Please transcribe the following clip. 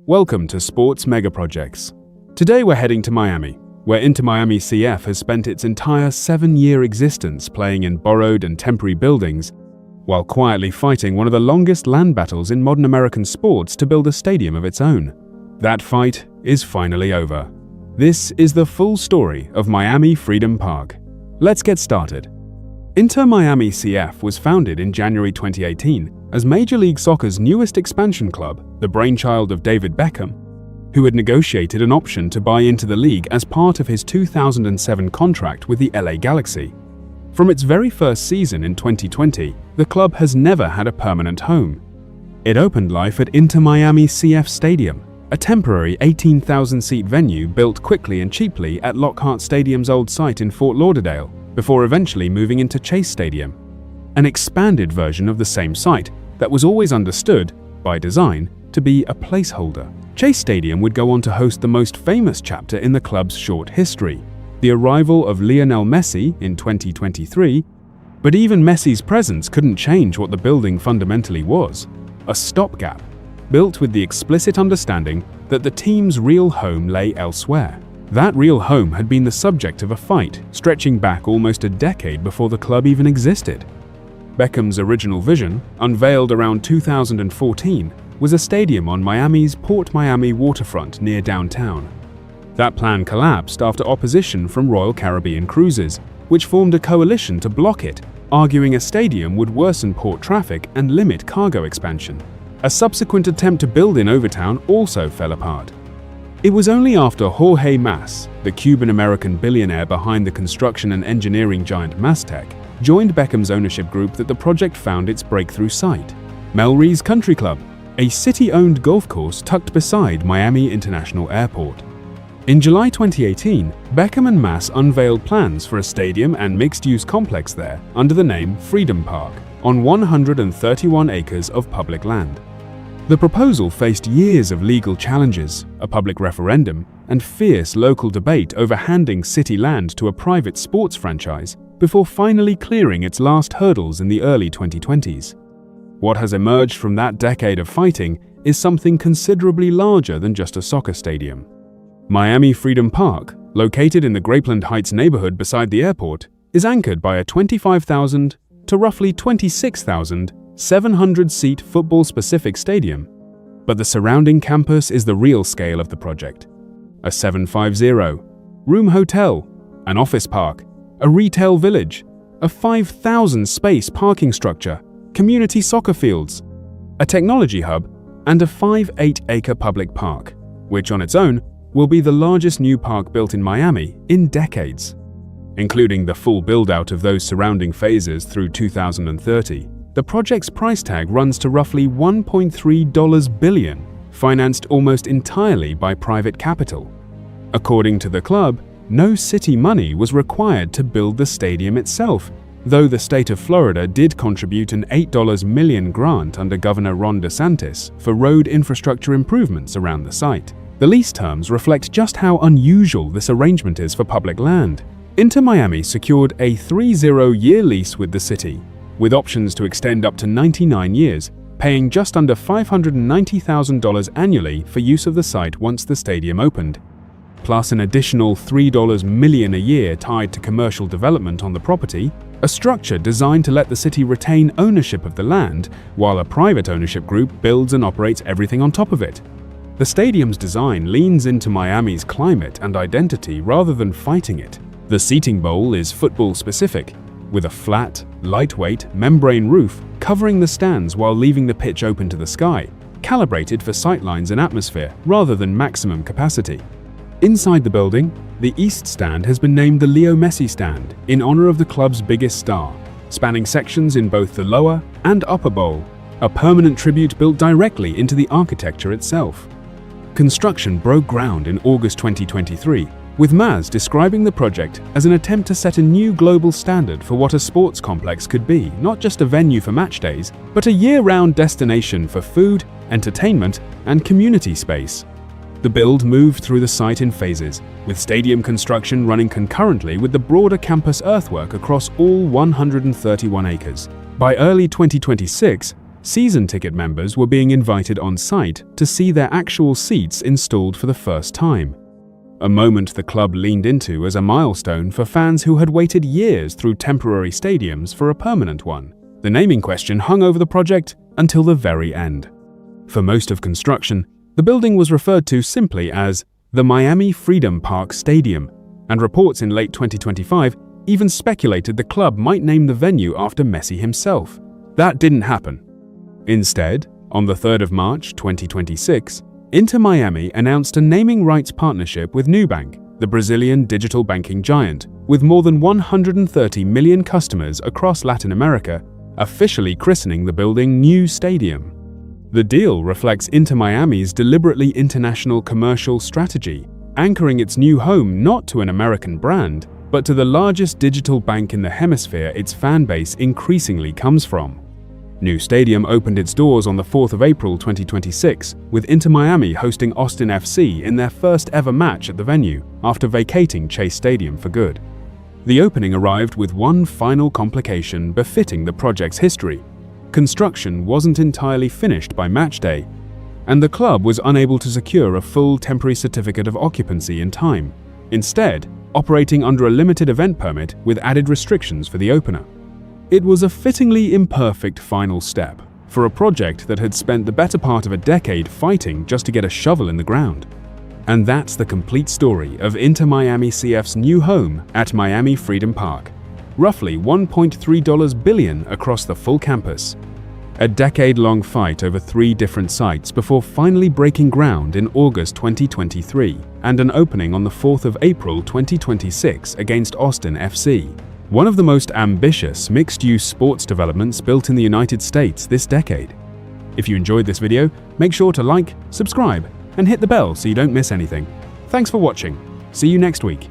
Welcome to Sports Megaprojects. Today we're heading to Miami, where Inter Miami CF has spent its entire 7-year existence playing in borrowed and temporary buildings, while quietly fighting one of the longest land battles in modern American sports to build a stadium of its own. That fight is finally over. This is the full story of Miami Freedom Park. Let's get started. Inter Miami CF was founded in January 2018 as Major League Soccer's newest expansion club, the brainchild of David Beckham, who had negotiated an option to buy into the league as part of his 2007 contract with the LA Galaxy. From its very first season in 2020, the club has never had a permanent home. It opened life at Inter Miami CF Stadium, a temporary 18,000-seat venue built quickly and cheaply at Lockhart Stadium's old site in Fort Lauderdale, before eventually moving into Chase Stadium, an expanded version of the same site that was always understood, by design, to be a placeholder. Chase Stadium would go on to host the most famous chapter in the club's short history, the arrival of Lionel Messi in 2023, but even Messi's presence couldn't change what the building fundamentally was, a stopgap, built with the explicit understanding that the team's real home lay elsewhere. That real home had been the subject of a fight stretching back almost a decade before the club even existed. Beckham's original vision, unveiled around 2014, was a stadium on Miami's Port Miami waterfront near downtown. That plan collapsed after opposition from Royal Caribbean Cruises, which formed a coalition to block it, arguing a stadium would worsen port traffic and limit cargo expansion. A subsequent attempt to build in Overtown also fell apart. It was only after Jorge Mas, the Cuban-American billionaire behind the construction and engineering giant Mastech, joined Beckham's ownership group that the project found its breakthrough site, Melreese Country Club, a city-owned golf course tucked beside Miami International Airport. In July 2018, Beckham and Mas unveiled plans for a stadium and mixed-use complex there under the name Freedom Park, on 131 acres of public land. The proposal faced years of legal challenges, a public referendum, and fierce local debate over handing city land to a private sports franchise before finally clearing its last hurdles in the early 2020s. What has emerged from that decade of fighting is something considerably larger than just a soccer stadium. Miami Freedom Park, located in the Grapeland Heights neighborhood beside the airport, is anchored by a 25,000 to roughly 26,000 700-seat football-specific stadium, but the surrounding campus is the real scale of the project. A 750-room hotel, an office park, a retail village, a 5,000-space parking structure, community soccer fields, a technology hub, and a 5-8-acre public park, which on its own will be the largest new park built in Miami in decades. Including the full build-out of those surrounding phases through 2030, the project's price tag runs to roughly $1.3 billion, financed almost entirely by private capital. According to the club, no city money was required to build the stadium itself, though the state of Florida did contribute an $8 million grant under Governor Ron DeSantis for road infrastructure improvements around the site. The lease terms reflect just how unusual this arrangement is for public land. Inter Miami secured a 30-year lease with the city, with options to extend up to 99 years, paying just under $590,000 annually for use of the site once the stadium opened, plus an additional $3 million a year tied to commercial development on the property, a structure designed to let the city retain ownership of the land while a private ownership group builds and operates everything on top of it. The stadium's design leans into Miami's climate and identity rather than fighting it. The seating bowl is football-specific, with a flat, lightweight, membrane roof covering the stands while leaving the pitch open to the sky, calibrated for sightlines and atmosphere rather than maximum capacity. Inside the building, the east stand has been named the Leo Messi stand in honor of the club's biggest star, spanning sections in both the lower and upper bowl, a permanent tribute built directly into the architecture itself. Construction broke ground in August 2023, with Mas describing the project as an attempt to set a new global standard for what a sports complex could be, not just a venue for match days, but a year-round destination for food, entertainment, and community space. The build moved through the site in phases, with stadium construction running concurrently with the broader campus earthwork across all 131 acres. By early 2026, Season ticket members were being invited on site to see their actual seats installed for the first time. A moment the club leaned into as a milestone for fans who had waited years through temporary stadiums for a permanent one. The naming question hung over the project until the very end. For most of construction, the building was referred to simply as the Miami Freedom Park Stadium, and reports in late 2025 even speculated the club might name the venue after Messi himself. That didn't happen. Instead, on the 3rd of March 2026, Inter Miami announced a naming rights partnership with Nubank, the Brazilian digital banking giant, with more than 130 million customers across Latin America, officially christening the building New Stadium. The deal reflects Inter Miami's deliberately international commercial strategy, anchoring its new home not to an American brand, but to the largest digital bank in the hemisphere its fan base increasingly comes from. New Stadium opened its doors on the 4th of April 2026, with Inter Miami hosting Austin FC in their first ever match at the venue after vacating Chase Stadium for good. The opening arrived with one final complication befitting the project's history. Construction wasn't entirely finished by match day, and the club was unable to secure a full temporary certificate of occupancy in time, instead operating under a limited event permit with added restrictions for the opener. It was a fittingly imperfect final step for a project that had spent the better part of a decade fighting just to get a shovel in the ground. And that's the complete story of Inter Miami CF's new home at Miami Freedom Park. Roughly $1.3 billion across the full campus. A decade-long fight over 3 different sites before finally breaking ground in August 2023 and an opening on the 4th of April 2026 against Austin FC. One of the most ambitious mixed-use sports developments built in the United States this decade. If you enjoyed this video, make sure to like, subscribe, and hit the bell so you don't miss anything. Thanks for watching. See you next week.